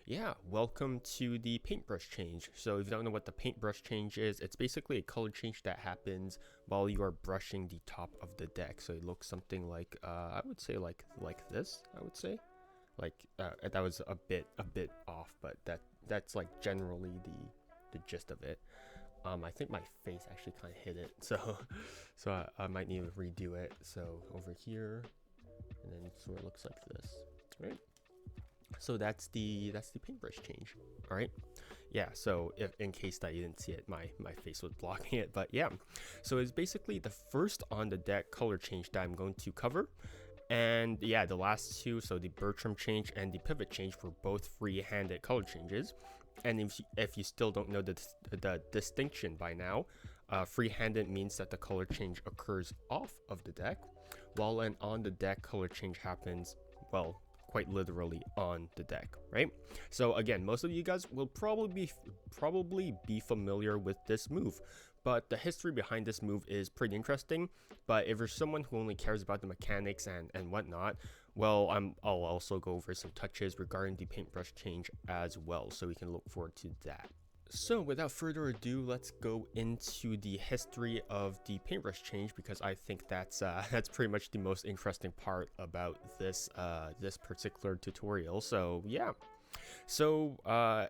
Yeah, welcome to the paintbrush change. So if you don't know what the paintbrush change is, it's basically a color change that happens while you are brushing the top of the deck. So it looks something like I would say like this. I would say that was a bit off, but that's like generally the gist of it. I think my face actually kind of hit it, so I might need to redo it. So over here, and then it sort of looks like this, right? So that's the paintbrush change. All right, yeah, so if in case that you didn't see it, my face was blocking it, but yeah, so it's basically the first on the deck color change that I'm going to cover. And yeah, the last two, so the Bertram change and the pivot change, were both free-handed color changes. And if you still don't know the distinction by now, free-handed means that the color change occurs off of the deck, while an on the deck color change happens, well, quite literally on the deck, right? So again, most of you guys will probably be familiar with this move, but the history behind this move is pretty interesting. But if you're someone who only cares about the mechanics and whatnot, well, I'll also go over some touches regarding the paintbrush change as well, so we can look forward to that. So without further ado, let's go into the history of the paintbrush change, because I think that's that's pretty much the most interesting part about this particular tutorial. So yeah, so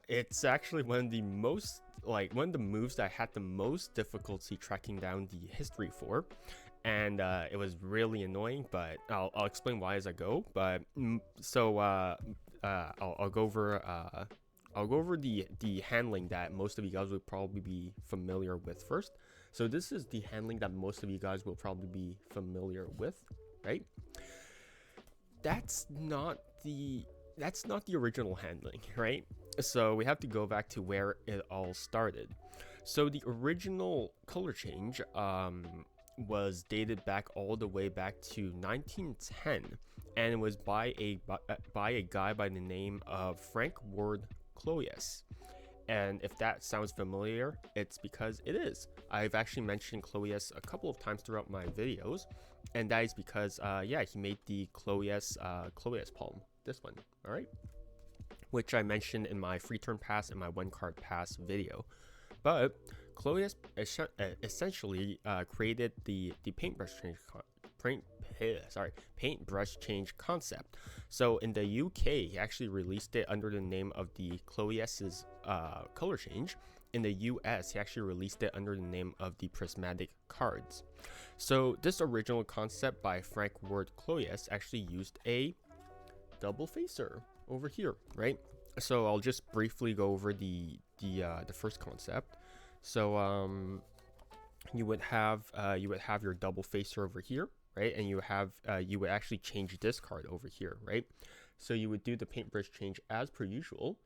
it's actually one of the moves that I had the most difficulty tracking down the history for, and it was really annoying. But I'll explain why as I go. But I'll go over. I'll go over the handling that most of you guys would probably be familiar with first. So this is the handling that most of you guys will probably be familiar with, right? That's not the original handling, right? So we have to go back to where it all started. So the original color change was dated back all the way back to 1910, and it was by a guy by the name of Frank Ward Cloyes. And if that sounds familiar, it's because it is. I've actually mentioned Cloyes a couple of times throughout my videos, and that is because yeah, he made the Cloyes palm, this one, all right, which I mentioned in my free turn pass and my one card pass video. But Cloyes essentially created the paintbrush change concept. So in the UK, he actually released it under the name of the Cloyes' color change. In the US, he actually released it under the name of the prismatic cards. So this original concept by Frank Ward Cloyes actually used a double facer over here, right? So I'll just briefly go over the first concept. So you would have your double facer over here, right? And you would actually change this card over here, right? So you would do the paintbrush change as per usual,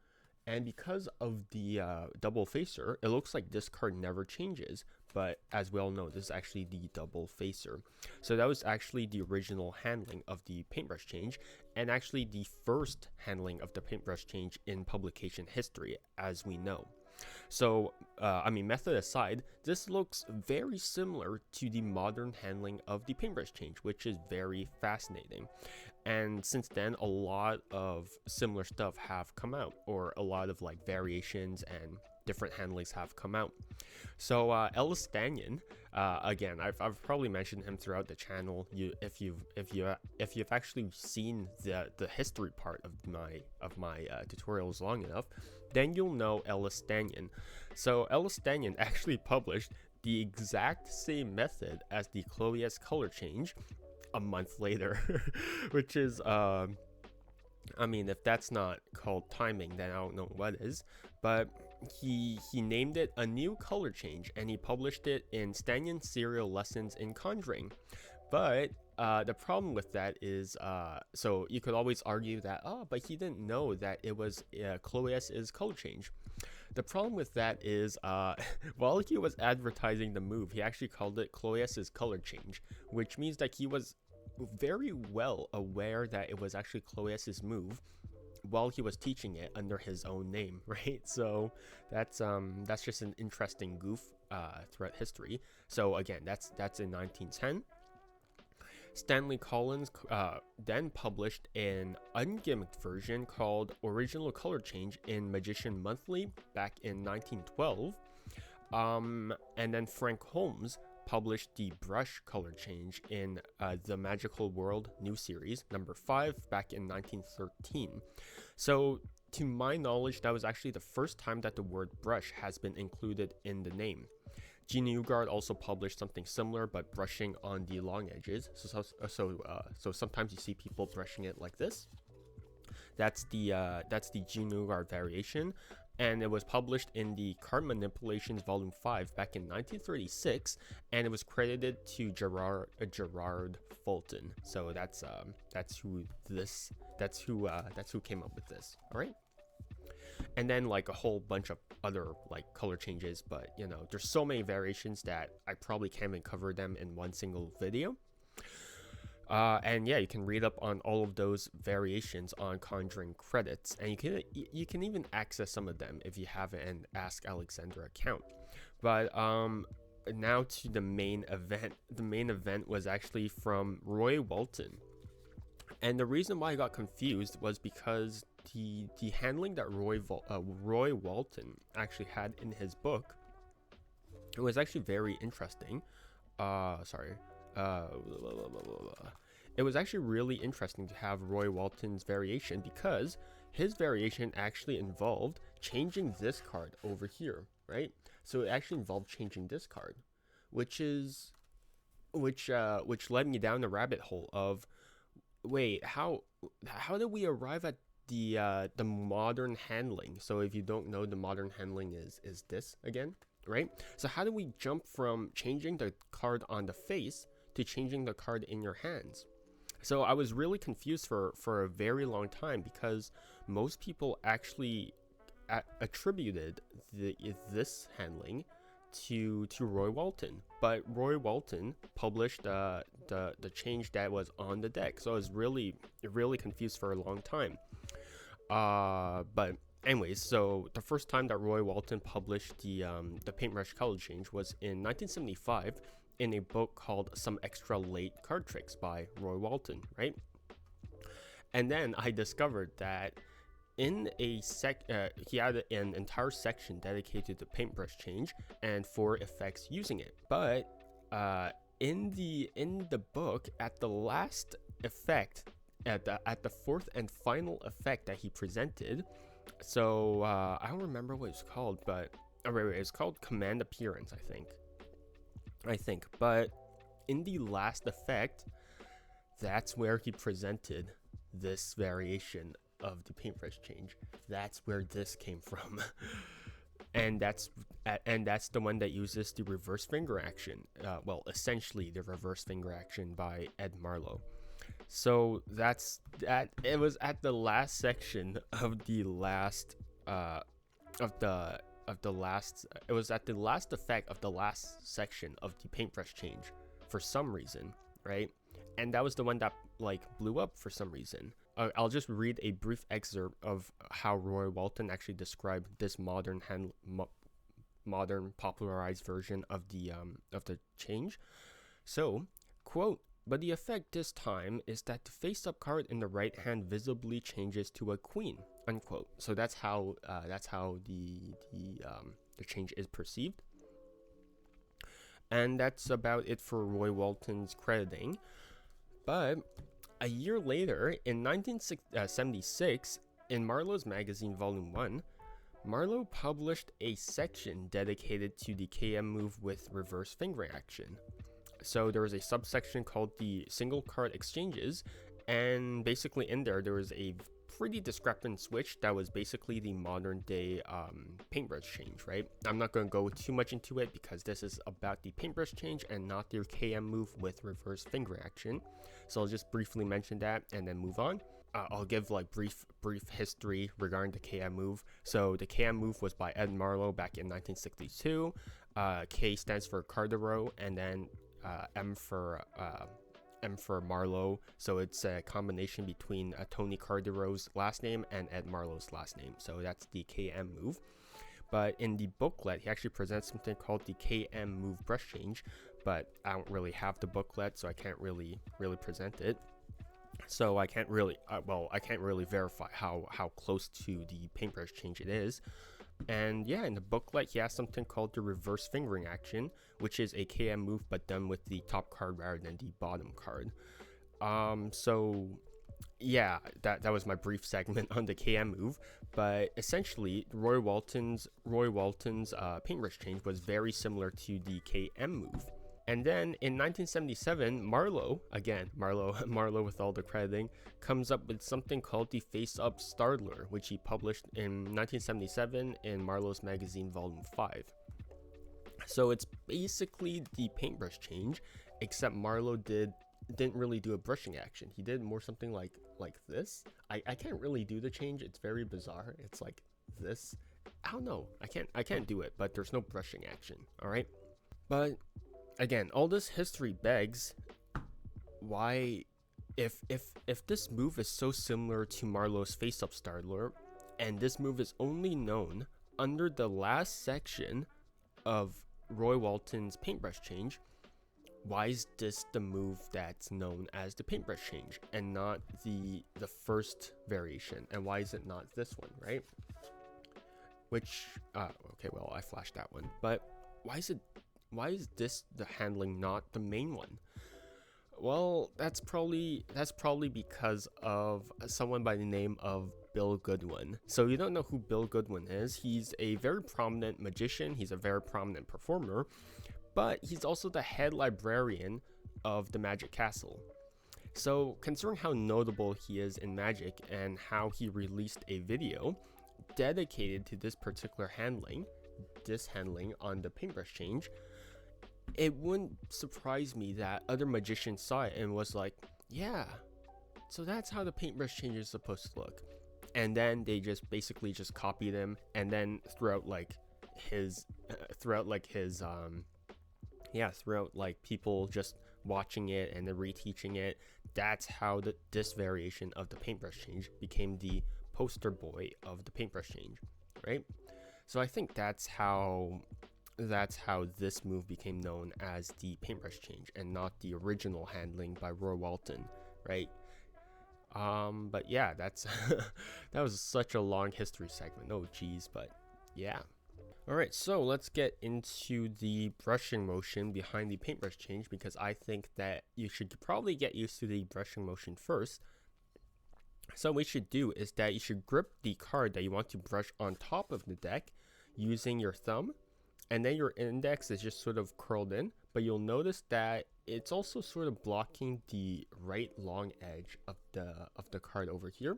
and because of the double facer, it looks like this card never changes. But as we all know, this is actually the double facer. So that was actually the original handling of the paintbrush change, and actually the first handling of the paintbrush change in publication history, as we know. So, method aside, this looks very similar to the modern handling of the paintbrush change, which is very fascinating. And since then, a lot of similar stuff have come out, or a lot of like variations and different handlings have come out. So Ellis Stanyan, again, I've probably mentioned him throughout the channel. If you've actually seen the history part of my tutorials long enough, then you'll know Ellis Stanyan. So Ellis Stanyan actually published the exact same method as the Cloyes color change a month later, which is if that's not called timing, then I don't know what is. But he named it a new color change, and he published it in Stanyan Serial Lessons in Conjuring. But the problem with that is, so you could always argue that, but he didn't know that it was Cloyes' color change. The problem with that is, while he was advertising the move, he actually called it Cloyes' color change, which means that he was very well aware that it was actually Cloyes' move while he was teaching it under his own name, right? So that's just an interesting goof throughout history. So again, that's in 1910. Stanley Collins then published an ungimmicked version called Original Color Change in Magician Monthly back in 1912. And then Frank Holmes published the brush color change in The Magical World new series number 5 back in 1913. So to my knowledge, that was actually the first time that the word brush has been included in the name. Gene Newgard also published something similar, but brushing on the long edges. So sometimes you see people brushing it like this. That's the Gene Newgard variation, and it was published in the Card Manipulations Volume 5 back in 1936, and it was credited to Gerard Walton. So that's who came up with this. All right. And then like a whole bunch of other like color changes, but you know, there's so many variations that I probably can't even cover them in one single video. And yeah, you can read up on all of those variations on Conjuring credits, and you can even access some of them if you have an Ask Alexandra account. But now to the main event. The main event was actually from Roy Walton, and the reason why I got confused was because the handling that Roy Walton actually had in his book, it was actually very interesting. It was actually really interesting to have Roy Walton's variation, because his variation actually involved changing this card over here, right? So it actually involved changing this card, which led me down the rabbit hole of, wait, how did we arrive at the modern handling? So if you don't know, the modern handling is this again, right? So how do we jump from changing the card on the face to changing the card in your hands? So I was really confused for a very long time, because most people actually attributed this handling to Roy Walton, but Roy Walton published the change that was on the deck. So I was really confused for a long time. But anyways, so the first time that Roy Walton published the Paintbrush color change was in 1975 in a book called Some Extra Late Card Tricks by Roy Walton, right? And then I discovered that in a he had an entire section dedicated to paintbrush change and 4 effects using it. But in the book, at the last effect, at the 4th and final effect that he presented, so I don't remember what it's called, but it's called Command Appearance, I think. But in the last effect, that's where he presented this variation of the paintbrush change. That's where this came from. and that's the one that uses the reverse finger action. Well, essentially the reverse finger action by Ed Marlowe. So that's that. It was at the last section of the last it was at the last effect of the last section of the paintbrush change for some reason, right? And that was the one that like blew up for some reason. I'll just read a brief excerpt of how Roy Walton actually described this modern popularized version of the change. So, quote, "But the effect this time is that the face-up card in the right hand visibly changes to a queen," unquote. So that's how the change is perceived. And that's about it for Roy Walton's crediting. But a year later, in 1976, in Marlowe's magazine Volume 1, Marlowe published a section dedicated to the KM move with reverse finger action. So there was a subsection called the single card exchanges, and basically in there was a pretty discrepant switch that was basically the modern day paintbrush change, right? I'm not going to go too much into it because this is about the paintbrush change and not the KM move with reverse finger action. So I'll just briefly mention that and then move on. I'll give like brief history regarding the KM move. So the KM move was by Ed Marlowe back in 1962. K stands for Cardero, and then M for Marlowe, so it's a combination between Tony Cardero's last name and Ed Marlowe's last name. So that's the KM move. But in the booklet, he actually presents something called the KM move brush change. but I don't really have the booklet, so I can't really present it. So I can't really, I can't really verify how close to the paintbrush change it is. And yeah, in the booklet, he has something called the reverse fingering action, which is a KM move, but done with the top card rather than the bottom card. So yeah, that was my brief segment on the KM move. But essentially, Roy Walton's paintbrush change was very similar to the KM move. And then in 1977, Marlowe with all the crediting, comes up with something called the Face-Up Startler, which he published in 1977 in Marlowe's magazine volume 5. So it's basically the paintbrush change, except Marlowe didn't really do a brushing action. He did more something like this. I can't really do the change. It's very bizarre. It's like this. I don't know. I can't do it, but there's no brushing action. All right. But again, all this history begs why, if this move is so similar to Marlowe's face-up startler, and this move is only known under the last section of Roy Walton's paintbrush change, why is this the move that's known as the paintbrush change and not the first variation? And why is it not this one, right? Which, okay, well, I flashed that one. But why is this the handling, not the main one? Well, that's probably because of someone by the name of Bill Goodwin. So you don't know who Bill Goodwin is. He's a very prominent magician. He's a very prominent performer, but he's also the head librarian of the Magic Castle. So considering how notable he is in magic and how he released a video dedicated to this particular handling on the paintbrush change, it wouldn't surprise me that other magicians saw it and was like, yeah, so that's how the paintbrush change is supposed to look. And then they just basically just copied him, and then throughout people just watching it and then reteaching it, that's how this variation of the paintbrush change became the poster boy of the paintbrush change, right? So I think that's how this move became known as the paintbrush change and not the original handling by Roy Walton, right? But yeah, that's that was such a long history segment. Oh geez, but yeah. All right, so let's get into the brushing motion behind the paintbrush change, because I think that you should probably get used to the brushing motion first. So what you should do is that you should grip the card that you want to brush on top of the deck using your thumb, and then your index is just sort of curled in, but you'll notice that it's also sort of blocking the right long edge of the card over here.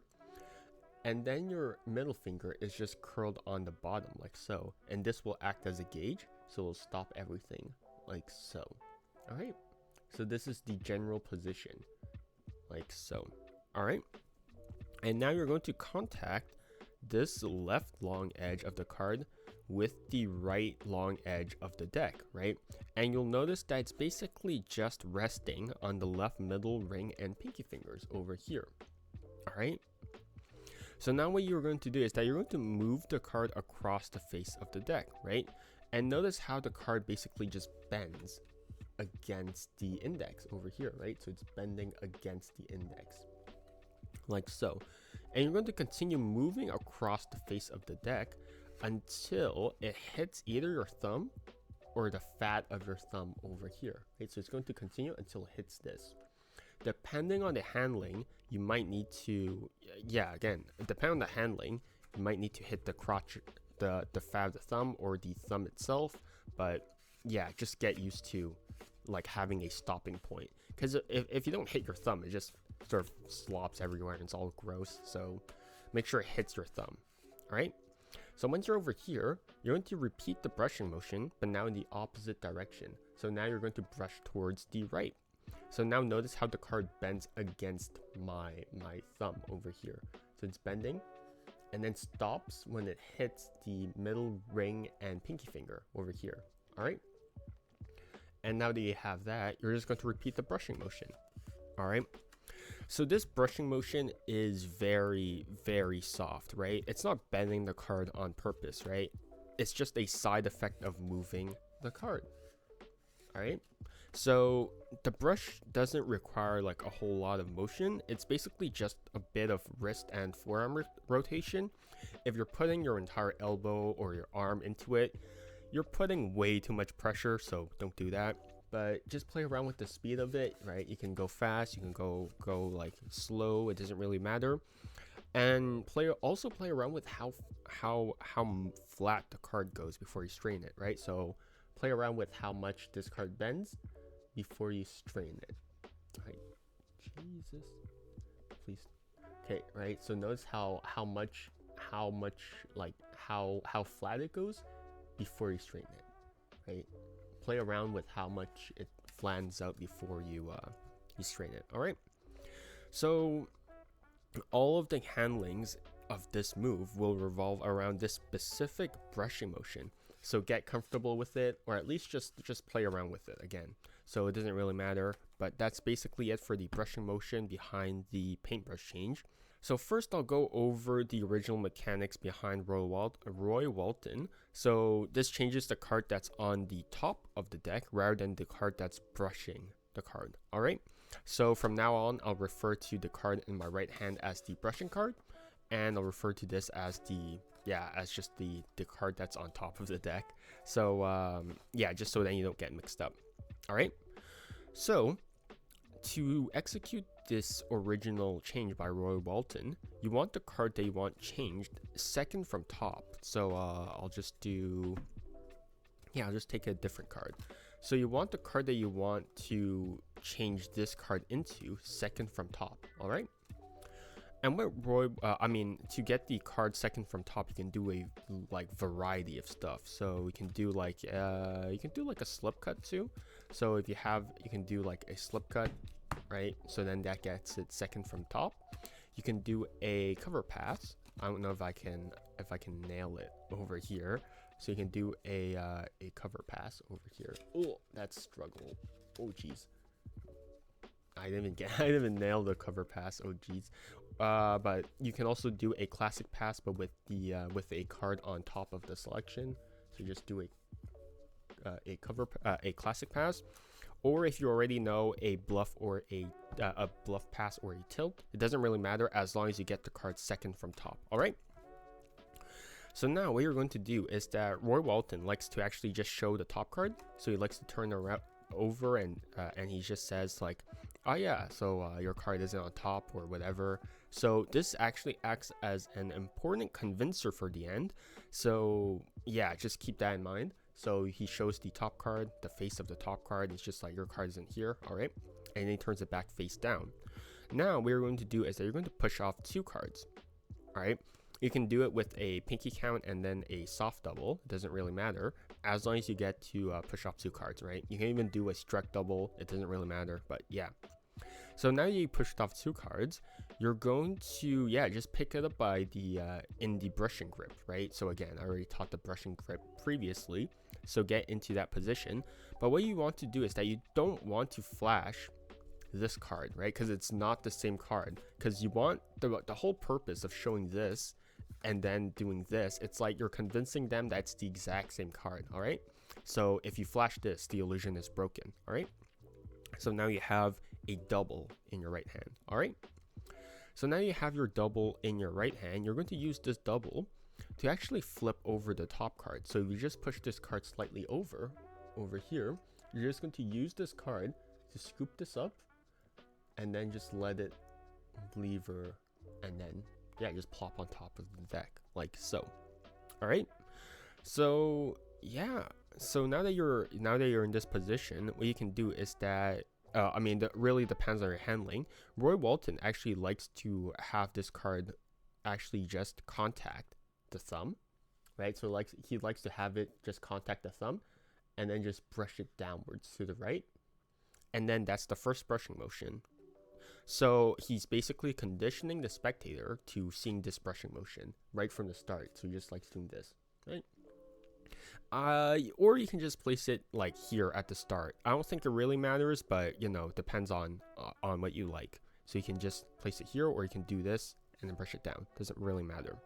And then your middle finger is just curled on the bottom like so, and this will act as a gauge, so it'll stop everything like so. All right, so this is the general position like so. All right, and now you're going to contact this left long edge of the card with the right long edge of the deck, right? And you'll notice that it's basically just resting on the left middle ring and pinky fingers over here. All right, so now what you're going to do is that you're going to move the card across the face of the deck, right? And notice how the card basically just bends against the index over here, right? So it's bending against the index like so. And you're going to continue moving across the face of the deck until it hits either your thumb or the fat of your thumb over here, right? So it's going to continue until it hits this. Depending on the handling, you might need to, depending on the handling, you might need to hit the crotch, the fat of the thumb or the thumb itself. But yeah, just get used to like having a stopping point, because if you don't hit your thumb, it just sort of slops everywhere and it's all gross. So make sure it hits your thumb. All right. So once you're over here, you're going to repeat the brushing motion, but now in the opposite direction. So now you're going to brush towards the right. So now notice how the card bends against my thumb over here. So it's bending and then stops when it hits the middle ring and pinky finger over here. All right. And now that you have that, you're just going to repeat the brushing motion. All right. So this brushing motion is very, very soft, right? It's not bending the card on purpose, right? It's just a side effect of moving the card. All right. So the brush doesn't require like a whole lot of motion. It's basically just a bit of wrist and forearm rotation. If you're putting your entire elbow or your arm into it, you're putting way too much pressure, so don't do that. But just play around with the speed of it, right? You can go fast, you can go like slow, it doesn't really matter. And also play around with how flat the card goes before you strain it, right? So play around with how much this card bends before you strain it. Right? Jesus, please. Okay, right. So notice how much like how flat it goes before you strain it, right? Play around with how much it flans out before you strain it. All right. So all of the handlings of this move will revolve around this specific brushing motion. So get comfortable with it, or at least just play around with it again. So it doesn't really matter, but that's basically it for the brushing motion behind the paintbrush change. So first I'll go over the original mechanics behind Roy Walton. So this changes the card that's on the top of the deck rather than the card that's brushing the card. All right. So from now on, I'll refer to the card in my right hand as the brushing card, and I'll refer to this as just the card that's on top of the deck. So just so that you don't get mixed up. All right. So to execute this original change by Roy Walton, you want the card that you want changed second from top. So I'll just take a different card. So you want the card that you want to change this card into second from top. All right. And what to get the card second from top, you can do a variety of stuff. So we can do a slip cut too. So if you can do like a slip cut, right? So then that gets it second from top. You can do a cover pass. I don't know if I can nail it over here. So you can do a cover pass over here. Oh, that's struggle. Oh geez. I didn't even nail the cover pass. Oh geez. But you can also do a classic pass, but with a card on top of the selection. So you just do a classic pass, or if you already know a bluff or a bluff pass or a tilt, it doesn't really matter as long as you get the card second from top. All right. So now what you're going to do is that Roy Walton likes to actually just show the top card. So he likes to turn around over and he just says like, oh yeah, so your card isn't on top or whatever. So this actually acts as an important convincer for the end. So yeah, just keep that in mind. So he shows the top card, the face of the top card. It's just like your card isn't here, all right? And then he turns it back face down. Now what you're going to do is that you're going to push off two cards, all right? You can do it with a pinky count and then a soft double. It doesn't really matter as long as you get to push off two cards, right? You can even do a struck double. It doesn't really matter, but yeah. So now you pushed off two cards, you're going to just pick it up by the in the brushing grip, right? So again, I already taught the brushing grip previously, so get into that position. But what you want to do is that you don't want to flash this card, right? Because it's not the same card. Because you want the whole purpose of showing this and then doing this, it's like you're convincing them that it's the exact same card. All right. So if you flash this, the illusion is broken. All right. So now you have a double in your right hand. All right. So now you have your double in your right hand. You're going to use this double to actually flip over the top card. So if you just push this card slightly over here, you're just going to use this card to scoop this up and then just let it lever and then just plop on top of the deck like so. All right. So so now that you're in this position, what you can do is that that really depends on your handling. Roy Walton actually likes to have this card actually just contact the thumb, right? So he likes to have it just contact the thumb and then just brush it downwards to the right. And then that's the first brushing motion. So he's basically conditioning the spectator to seeing this brushing motion right from the start. So he just likes doing this, right? Or you can just place it like here at the start. I don't think it really matters, but depends on what you like. So you can just place it here, or you can do this and then brush it down. Doesn't really matter.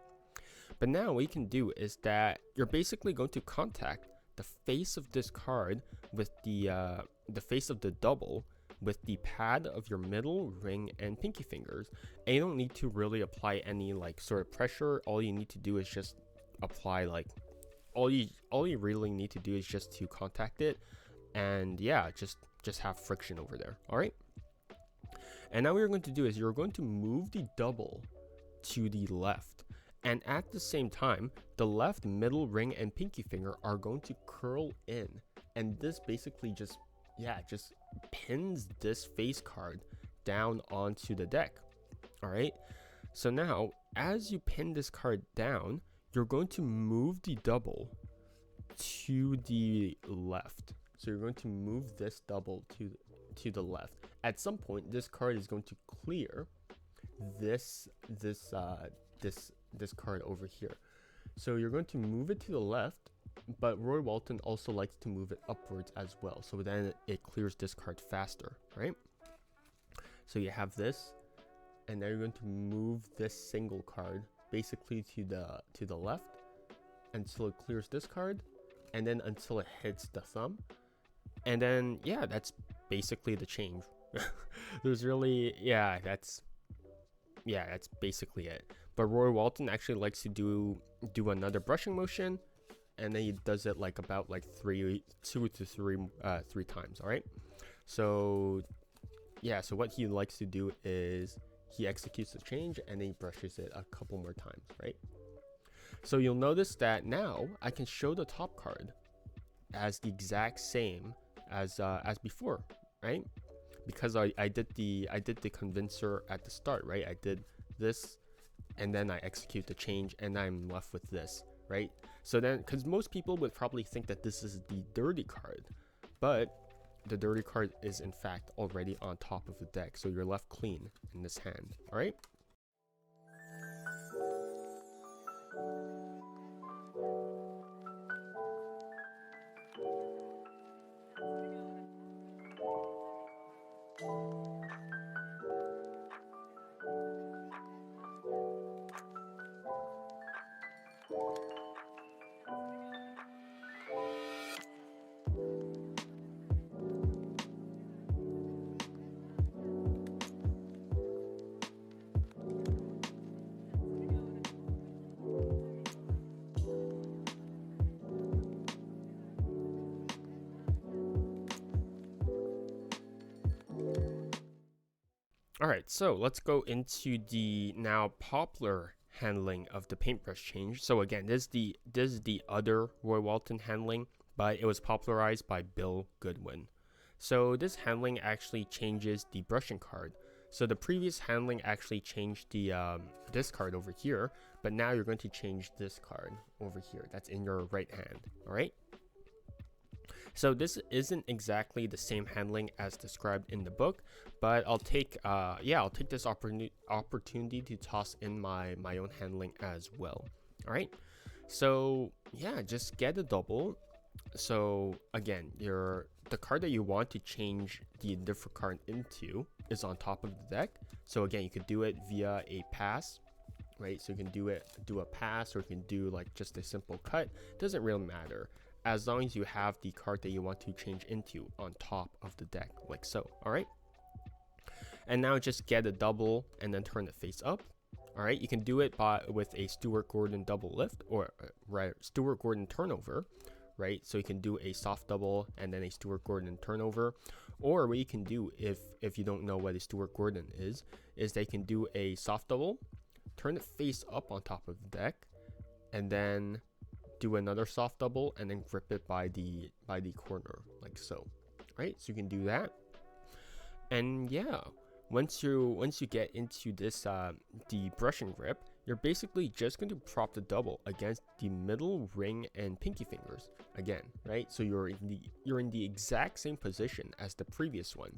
But now what you can do is that you're basically going to contact the face of this card with the the face of the double with the pad of your middle, ring, and pinky fingers. And you don't need to really apply any like sort of pressure. All you need to do is just apply like all you really need to do is just to contact it, and yeah, just have friction over there. All right. And now what you're going to do is you're going to move the double to the left, and at the same time the left middle, ring, and pinky finger are going to curl in, and this basically just pins this face card down onto the deck. All right, so now as you pin this card down, you're going to move the double to the left. So you're going to move this double to the left. At some point this card is going to clear this card over here. So you're going to move it to the left, but Roy Walton also likes to move it upwards as well, so then it clears this card faster, right? So you have this, and now you're going to move this single card basically to the left until it clears this card, and then until it hits the thumb, and then yeah, that's basically the change. There's really that's basically it. But Roy Walton actually likes to do another brushing motion, and then he does it like about like three times. All right, so yeah, so what he likes to do is he executes the change and then he brushes it a couple more times, right? So you'll notice that now I can show the top card as the exact same as before, right? Because I did the convincer at the start, right? I did this, and then I execute the change, and I'm left with this, right? So then, because most people would probably think that this is the dirty card, but the dirty card is in fact already on top of the deck, so you're left clean in this hand. All right. Alright, so let's go into the now popular handling of the paintbrush change. So again, this is the other Roy Walton handling, but it was popularized by Bill Goodwin. So this handling actually changes the brushing card. So the previous handling actually changed the this card over here, but now you're going to change this card over here that's in your right hand. Alright. So this isn't exactly the same handling as described in the book, but I'll take this opportunity to toss in my own handling as well. All right, so yeah, just get a double. So again, the card that you want to change the different card into is on top of the deck. So again, you could do it via a pass, right? So you can do a pass, or you can do like just a simple cut. Doesn't really matter, as long as you have the card that you want to change into on top of the deck, like so. All right, and now just get a double and then turn it face up. All right, you can do it with a Stuart Gordon double lift, or Stuart Gordon turnover, right? So you can do a soft double and then a Stuart Gordon turnover. Or what you can do, if you don't know what a Stuart Gordon is they can do a soft double, turn it face up on top of the deck, and then do another soft double and then grip it by the corner, like so. Right, so you can do that. And yeah, once you get into this the brushing grip, you're basically just going to prop the double against the middle, ring, and pinky fingers again, right? So you're in the exact same position as the previous one.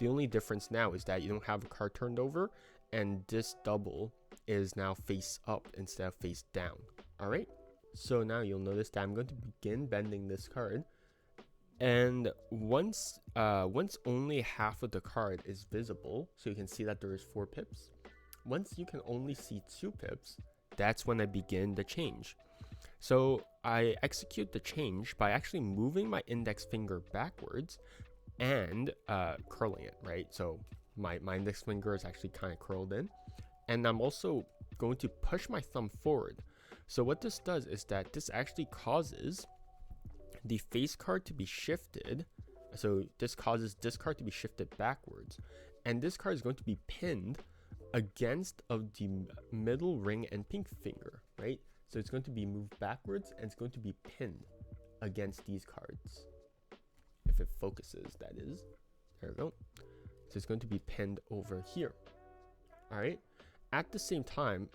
The only difference now is that you don't have a card turned over, and this double is now face up instead of face down. All right, so now you'll notice that I'm going to begin bending this card, and once only half of the card is visible, so you can see that there is 4 pips. Once you can only see 2 pips, that's when I begin the change. So I execute the change by actually moving my index finger backwards and curling it, right? So my index finger is actually kind of curled in, and I'm also going to push my thumb forward. So what this does is that this actually causes the face card to be shifted. So this causes this card to be shifted backwards, and this card is going to be pinned against of the middle ring and pink finger, right? So it's going to be moved backwards, and it's going to be pinned against these cards. If it focuses, that is. There we go. So it's going to be pinned over here. All right. At the same time,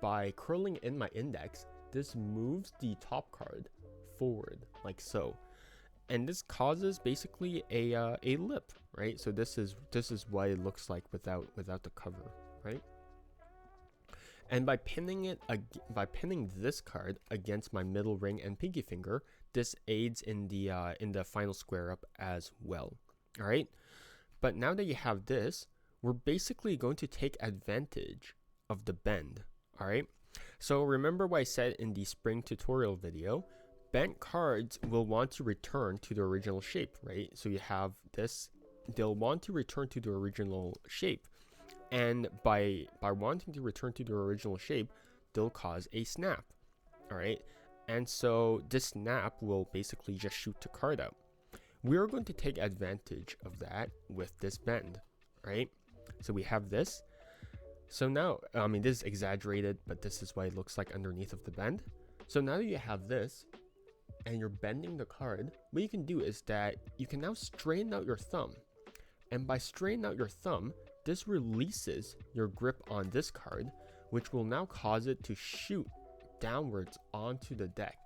by curling in my index, this moves the top card forward like so, and this causes basically a lip, right? So this is what it looks like without the cover, right? And by pinning this card against my middle ring and pinky finger, this aids in the final square up as well. All right. But now that you have this, we're basically going to take advantage of the bend. All right. So remember what I said in the spring tutorial video, bent cards will want to return to the original shape, right? So you have this, they'll want to return to the original shape. And by wanting to return to their original shape, they'll cause a snap. All right. And so this snap will basically just shoot the card out. We are going to take advantage of that with this bend, right? So we have this. So now, I mean, this is exaggerated, but this is what it looks like underneath of the bend. So now that you have this and you're bending the card, what you can do is that you can now straighten out your thumb. And by straightening out your thumb, this releases your grip on this card, which will now cause it to shoot downwards onto the deck.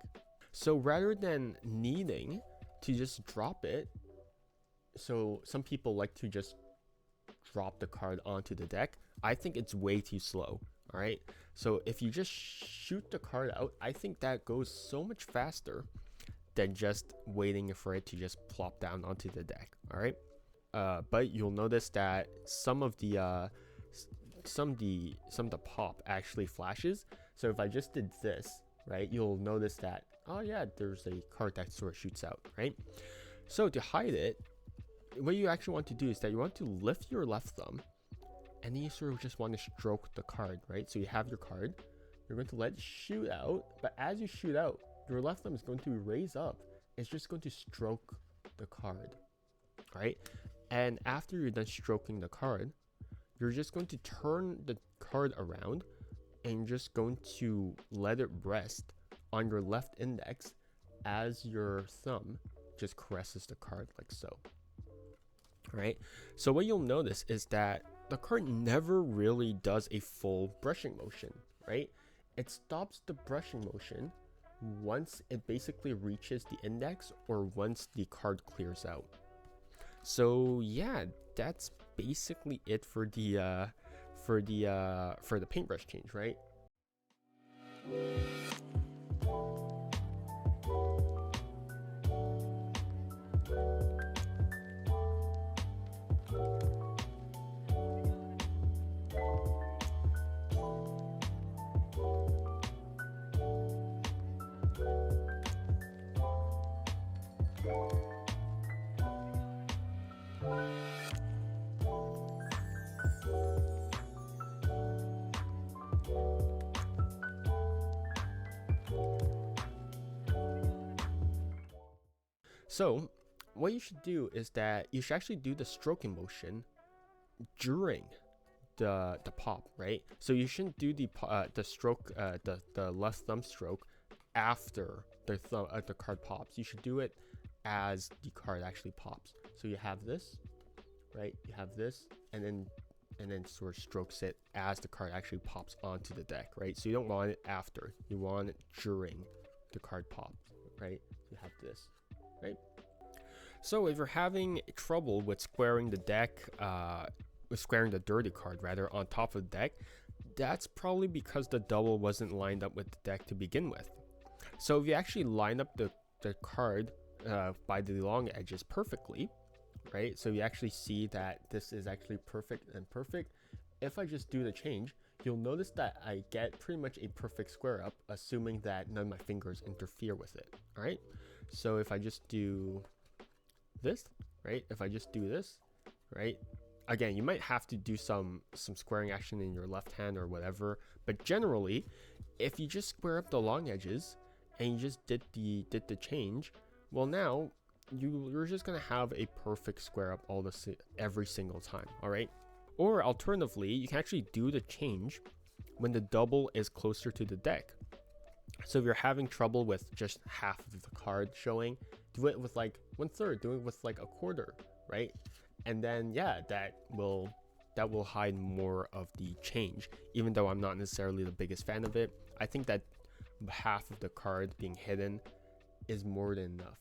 So rather than needing to just drop it, so some people like to just drop the card onto the deck, I think it's way too slow. All right. So if you just shoot the card out, I think that goes so much faster than just waiting for it to just plop down onto the deck. All right. But you'll notice that some of the pop actually flashes. So if I just did this, right, you'll notice that, oh yeah, there's a card that sort of shoots out, right? So to hide it, what you actually want to do is that you want to lift your left thumb, and then you sort of just want to stroke the card, right? So you have your card, you're going to let it shoot out, but as you shoot out, your left thumb is going to raise up. It's just going to stroke the card, right? And after you're done stroking the card, you're just going to turn the card around, and you're just going to let it rest on your left index as your thumb just caresses the card like so. Right? So what you'll notice is that the card never really does a full brushing motion, right? It stops the brushing motion once it basically reaches the index or once the card clears out. So yeah, that's basically it for the paintbrush change, right? So what you should do is that you should actually do the stroking motion during the pop, right? So you shouldn't do the stroke, the left thumb stroke after the card pops. You should do it as the card actually pops. So you have this, right? You have this, and then sort of strokes it as the card actually pops onto the deck, right? So you don't want it after. You want it during the card pops, right? You have this. Right. So if you're having trouble with squaring the deck, with squaring the dirty card rather on top of the deck, that's probably because the double wasn't lined up with the deck to begin with. So if you actually line up the card by the long edges perfectly, right? So you actually see that this is actually perfect and perfect. If I just do the change, you'll notice that I get pretty much a perfect square up, assuming that none of my fingers interfere with it. All right. So if I just do this, right? If I just do this, right? Again, you might have to do some squaring action in your left hand or whatever, but generally, if you just square up the long edges and you just did the change, well, now you're just gonna have a perfect square up every single time. All right. Or alternatively, you can actually do the change when the double is closer to the deck. So if you're having trouble with just half of the card showing, do it with like 1/3, do it with like a quarter, right? And then yeah, that will hide more of the change. Even though I'm not necessarily the biggest fan of it, I think that half of the card being hidden is more than enough.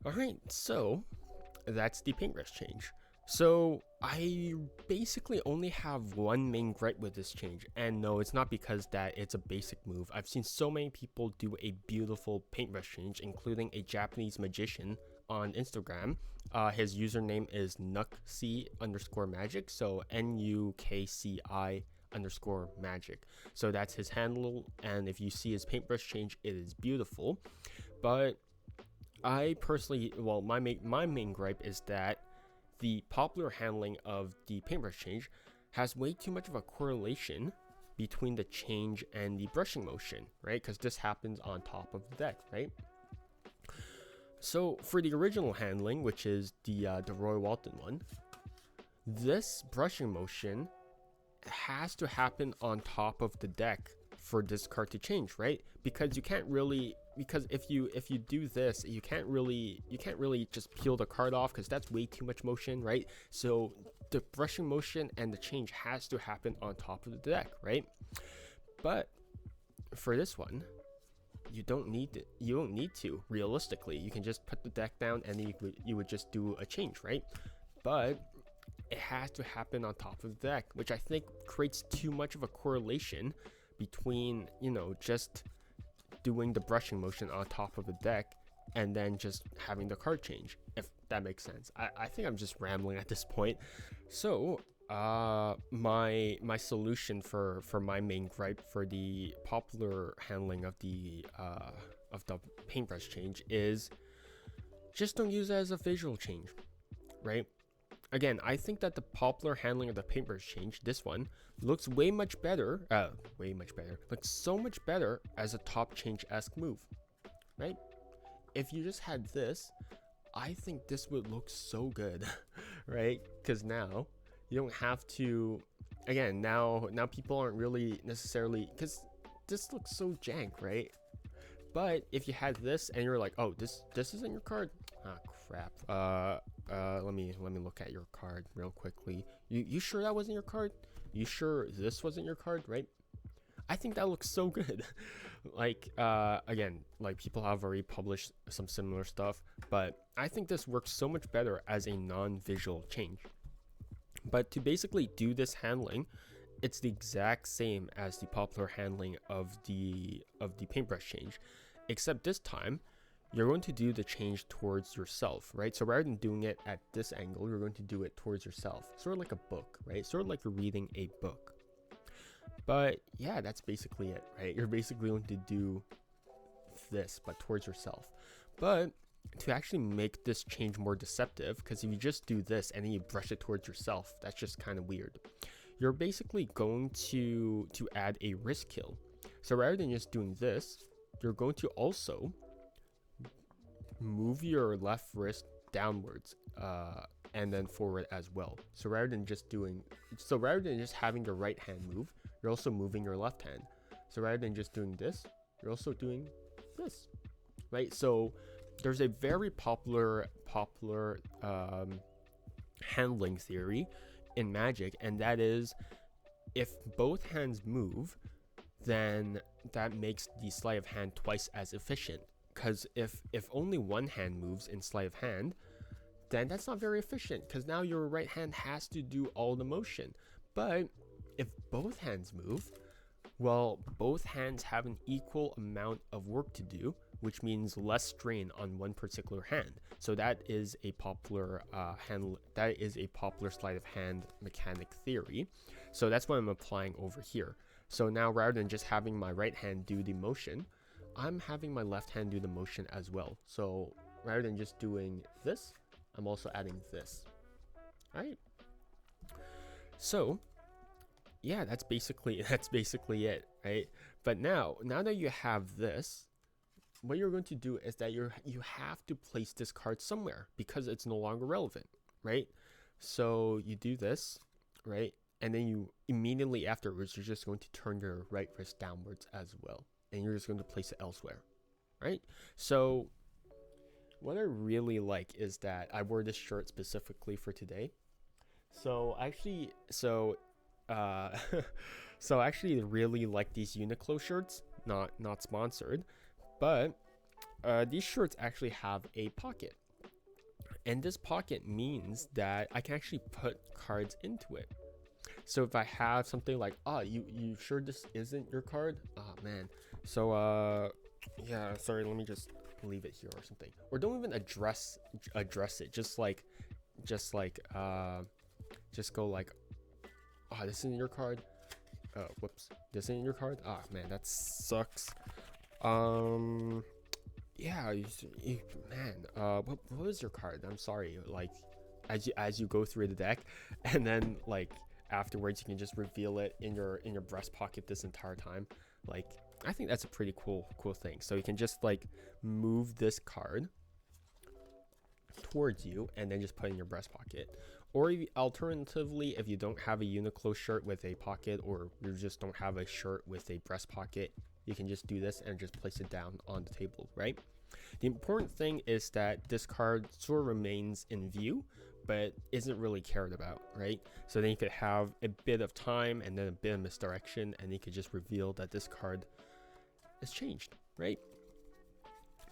All right, so that's the paintbrush change. So I basically only have one main gripe with this change, and no, it's not because that it's a basic move. I've seen so many people do a beautiful paintbrush change, including a Japanese magician on Instagram. His username is nukci_magic, so NUKCI_magic. So that's his handle, and if you see his paintbrush change, it is beautiful. But I personally, well, my main gripe is that the popular handling of the paintbrush change has way too much of a correlation between the change and the brushing motion, right? Because this happens on top of the deck, right? So for the original handling, which is the Roy Walton one, this brushing motion has to happen on top of the deck for this card to change, right? Because you can't really, because if you do this, you can't really just peel the card off, because that's way too much motion, right? So the brushing motion and the change has to happen on top of the deck, right? But for this one, you don't need to realistically. You can just put the deck down and then you would just do a change, right? But it has to happen on top of the deck, which I think creates too much of a correlation between, you know, just doing the brushing motion on top of the deck and then just having the card change, if that makes sense. I think I'm just rambling at this point. So my solution for my main gripe for the popular handling of the paintbrush change is just don't use it as a visual change, right? Again, I think that the popular handling of the paintbrush change, this one, looks way much better, looks so much better as a top change-esque move, right? If you just had this, I think this would look so good, right? Because now you don't have to, again, now people aren't really necessarily, because this looks so jank, right? But if you had this and you're like, oh, this isn't your card, ah, crap. Let me look at your card real quickly. You sure that wasn't your card? You sure this wasn't your card, right? I think that looks so good. Like, again, like people have already published some similar stuff, but I think this works so much better as a non-visual change. But to basically do this handling, it's the exact same as the popular handling of the paintbrush change, except this time you're going to do the change towards yourself, right? So rather than doing it at this angle, you're going to do it towards yourself, sort of like a book, right? Sort of like you're reading a book. But yeah, that's basically it, right? You're basically going to do this, but towards yourself. But to actually make this change more deceptive, because if you just do this and then you brush it towards yourself, that's just kind of weird. You're basically going to add a wrist kill. So rather than just doing this, you're going to also move your left wrist downwards and then forward as well. So rather than just having your right hand move, you're also moving your left hand. So rather than just doing this, you're also doing this, right? So there's a very popular handling theory in Magic, and that is if both hands move, then that makes the sleight of hand twice as efficient. Because if only one hand moves in sleight of hand, then that's not very efficient, because now your right hand has to do all the motion. But if both hands move, well, both hands have an equal amount of work to do, which means less strain on one particular hand. So that is a popular sleight of hand mechanic theory. So that's what I'm applying over here. So now rather than just having my right hand do the motion, I'm having my left hand do the motion as well. So rather than just doing this, I'm also adding this. All right. So yeah, that's basically it, right? But now that you have this, what you're going to do is that you have to place this card somewhere because it's no longer relevant, right? So you do this, right? And then you immediately afterwards, you're just going to turn your right wrist downwards as well. And you're just going to place it elsewhere, right? So what I really like is that I wore this shirt specifically for today. So so I actually really like these Uniqlo shirts, not sponsored, but these shirts actually have a pocket. And this pocket means that I can actually put cards into it. So if I have something like, oh, you sure this isn't your card? Oh man. So yeah, sorry, let me just leave it here or something. Or don't even address it. Just go like, oh, this isn't your card. Oh, whoops. This isn't your card? Ah, man, that sucks. Yeah, man, what was your card? I'm sorry. Like, as you go through the deck, and then like afterwards you can just reveal it in your breast pocket this entire time. Like, I think that's a pretty cool thing. So you can just like move this card towards you and then just put it in your breast pocket. Or alternatively, if you don't have a Uniqlo shirt with a pocket, or you just don't have a shirt with a breast pocket, you can just do this and just place it down on the table, right? The important thing is that this card sort of remains in view, but isn't really cared about, right? So then you could have a bit of time and then a bit of misdirection, and you could just reveal that this card is changed, right?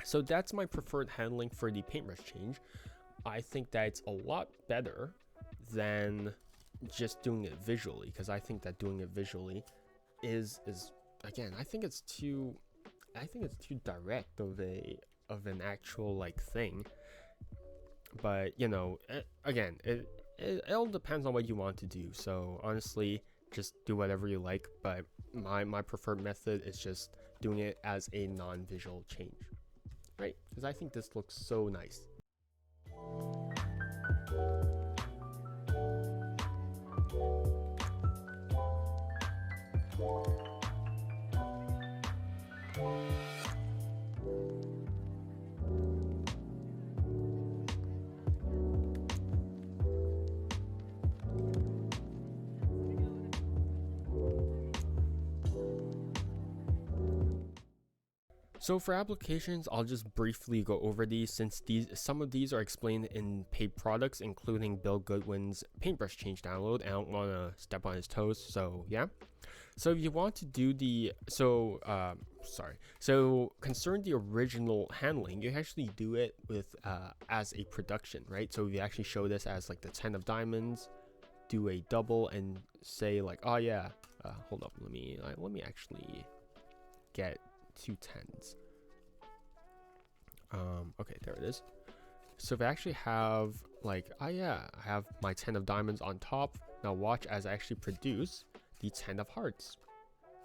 So that's my preferred handling for the paintbrush change. I think that it's a lot better than just doing it visually, because I think that doing it visually is again, I think it's too direct of an actual like thing. But you know, again, it all depends on what you want to do. So honestly, just do whatever you like, but my preferred method is just doing it as a non-visual change, right? Because I think this looks so nice. So for applications, I'll just briefly go over these, since some of these are explained in paid products, including Bill Goodwin's Paintbrush Change download. I don't want to step on his toes, so yeah. So if you want to do so concern the original handling, you actually do it with as a production, right? So if you actually show this as like the 10 of diamonds, do a double and say like, oh yeah, hold up, let me actually get 2 10s. Okay, there it is. So if I actually have like, oh yeah, I have my 10 of diamonds on top. Now watch as I actually produce the 10 of hearts,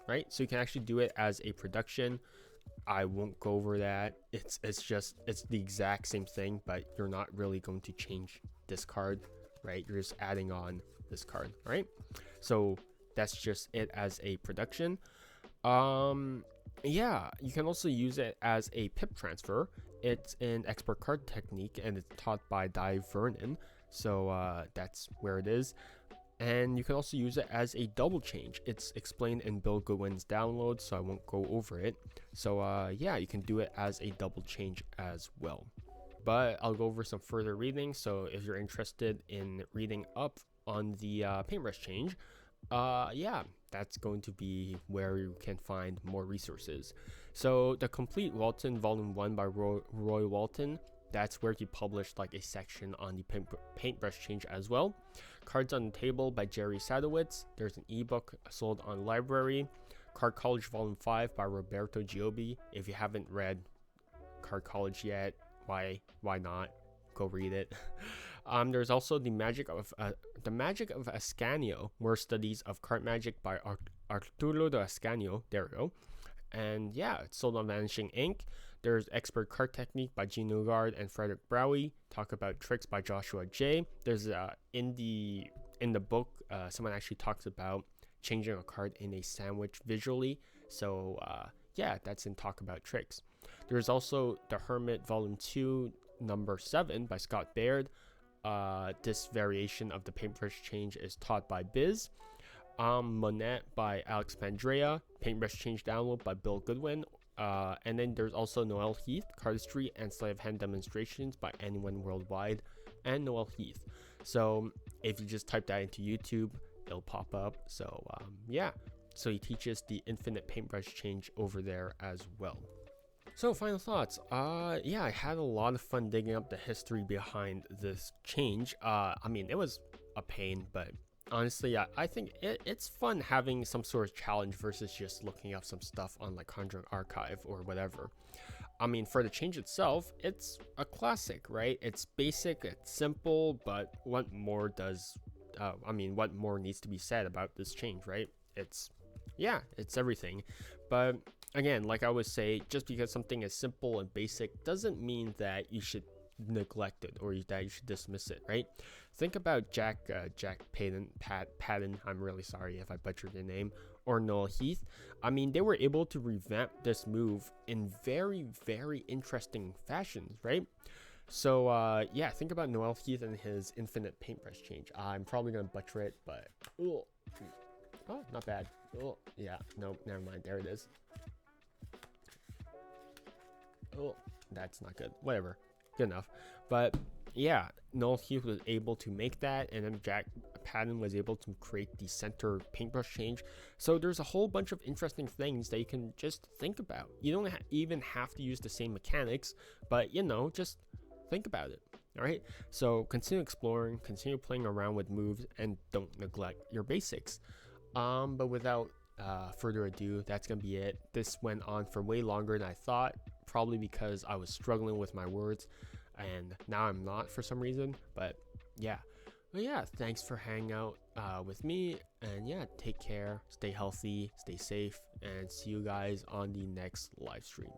right? So you can actually do it as a production. I won't go over that. It's the exact same thing, but you're not really going to change this card, right? You're just adding on this card, right? So that's just it as a production. Yeah, you can also use it as a pip transfer. It's an expert card technique, and it's taught by Di Vernon. So that's where it is. And you can also use it as a double change. It's explained in Bill Goodwin's download, so I won't go over it. So yeah, you can do it as a double change as well. But I'll go over some further reading. So if you're interested in reading up on the paintbrush change, yeah, that's going to be where you can find more resources. So the complete Walton Volume 1 by Roy Walton, that's where he published like a section on the paintbrush change as well. Cards on the Table by Jerry Sadowitz. There's an ebook sold on library. Card College Volume 5 by Roberto Giobbi. If you haven't read Card College yet, why not? Go read it. There's also the Magic of Ascanio, More Studies of Card Magic by Arturo de Ascanio. There we go. And yeah, it's sold on Vanishing Ink. There's Expert Card Technique by Gene Newgard and Frederick Browie. Talk About Tricks by Joshua J. There's in the book, someone actually talks about changing a card in a sandwich visually. So yeah, that's in Talk About Tricks. There's also The Hermit Volume 2, Number 7 by Scott Baird. This variation of the paintbrush change is taught by Biz. Monette by Alex Pandrea. Paintbrush Change Download by Bill Goodwin. And then there's also Noel Heath, Cardistry and Sleight of Hand Demonstrations by Anyone Worldwide and Noel Heath. So if you just type that into YouTube, it'll pop up. So yeah, so he teaches the infinite paintbrush change over there as well. So final thoughts. Yeah, I had a lot of fun digging up the history behind this change. I mean, it was a pain, but honestly, I think it's fun having some sort of challenge versus just looking up some stuff on like Conjuring Archive or whatever. I mean, for the change itself, it's a classic, right? It's basic, it's simple, but what more what more needs to be said about this change, right? It's everything. But again, like I always say, just because something is simple and basic doesn't mean that you should neglect it or that you should dismiss it, right? Think about Jack Patton, I'm really sorry if I butchered your name, or Noel Heath. I mean, they were able to revamp this move in very, very interesting fashions, right? So yeah, think about Noel Heath and his infinite paintbrush change. I'm probably gonna butcher it, but oh, not bad. Oh yeah, no, never mind, there it is. Oh, that's not good. Whatever, good enough. But yeah, Noel Heath was able to make that, and then Jack Patton was able to create the center paintbrush change. So there's a whole bunch of interesting things that you can just think about. You don't even have to use the same mechanics, but just think about it. All right, so continue exploring, continue playing around with moves, and don't neglect your basics. But without further ado, that's gonna be it. This went on for way longer than I thought, probably because I was struggling with my words, and now I'm not for some reason. But yeah, thanks for hanging out with me, and yeah, take care, stay healthy, stay safe, and see you guys on the next live stream.